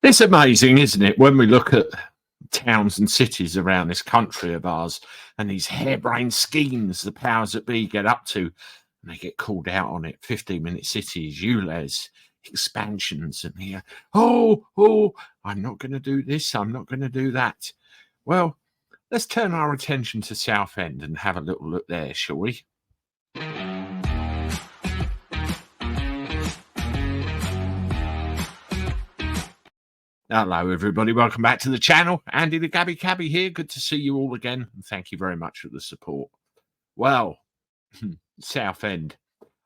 It's amazing, isn't it, when we look at towns and cities around this country of ours and these harebrained schemes the powers that be get up to, and they get called out on it. 15-minute cities, ULEZ, expansions, and here, I'm not going to do this, I'm not going to do that. Well, let's turn our attention to Southend and have a little look there, shall we? Hello, everybody. Welcome back to the channel. Andy the Cabby here. Good to see you all again. And thank you very much for the support. Well, Southend.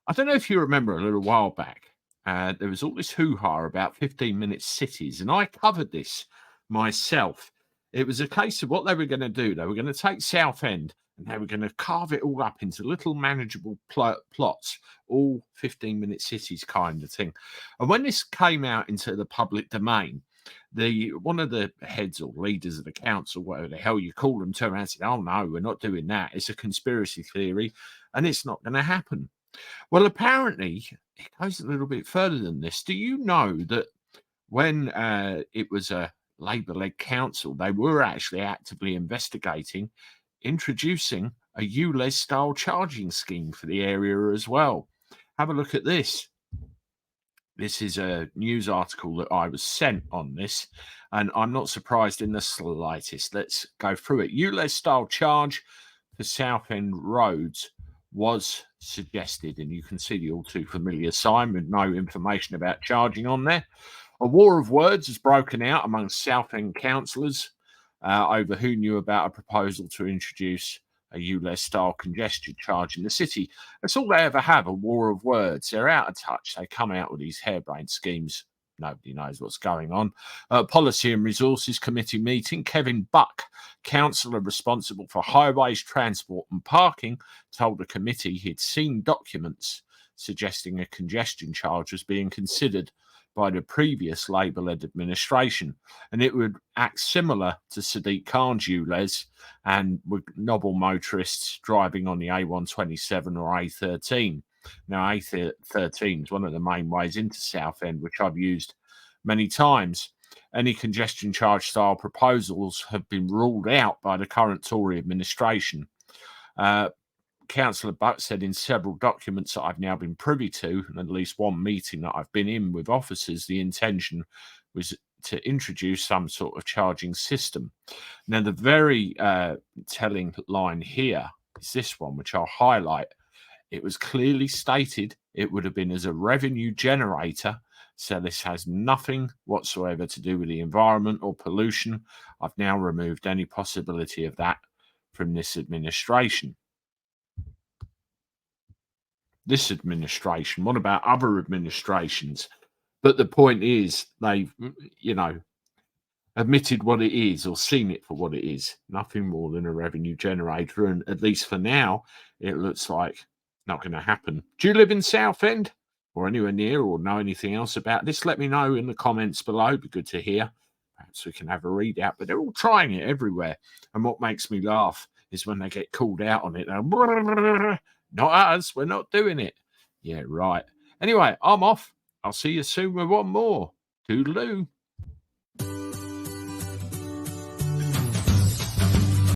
I don't know if you remember a little while back, there was all this hoo-ha about 15-minute cities, and I covered this myself. It was a case of what they were going to do. They were going to take Southend and they were going to carve it all up into little manageable plots, all 15-minute cities kind of thing. And when this came out into the public domain, one of the heads or leaders of the council, whatever the hell you call them, turned around and said, "Oh no, we're not doing that. It's a conspiracy theory, and it's not going to happen." Well, apparently, it goes a little bit further than this. Do you know that when it was a Labour-led council, they were actually actively investigating introducing a ULEZ-style charging scheme for the area as well? Have a look at this. This is a news article that I was sent on this, and I'm not surprised in the slightest. Let's go through it. ULEZ-style charge for Southend roads was suggested, and you can see the all too familiar sign with no information about charging on there. A war of words has broken out among Southend councillors over who knew about a proposal to introduce a ULEZ-style congestion charge in the city. That's all they ever have, a war of words. They're out of touch. They come out with these harebrained schemes. Nobody knows what's going on. Policy and Resources Committee meeting. Kevin Buck, councillor responsible for highways, transport and parking, told the committee he'd seen documents suggesting a congestion charge was being considered by the previous Labour-led administration, and it would act similar to Sadiqs ULEZ and with novel motorists driving on the A127 or A13. Now, A13 is one of the main ways into Southend, which I've used many times. Any congestion charge style proposals have been ruled out by the current Tory administration. Councillor Buck said in several documents that I've now been privy to, and at least one meeting that I've been in with officers, the intention was to introduce some sort of charging system. Now, the very telling line here is this one, which I'll highlight. It was clearly stated it would have been as a revenue generator, so this has nothing whatsoever to do with the environment or pollution. I've now removed any possibility of that from this administration. This administration, what about other administrations? But the point is, they've, admitted what it is or seen it for what it is. Nothing more than a revenue generator. And at least for now, it looks like not going to happen. Do you live in Southend or anywhere near or know anything else about this? Let me know in the comments below. It'd be good to hear. Perhaps we can have a read out. But they're all trying it everywhere. And what makes me laugh is when they get called out on it. Not us, we're not doing it. Yeah, right. Anyway, I'm off. I'll see you soon with one more. Toodaloo.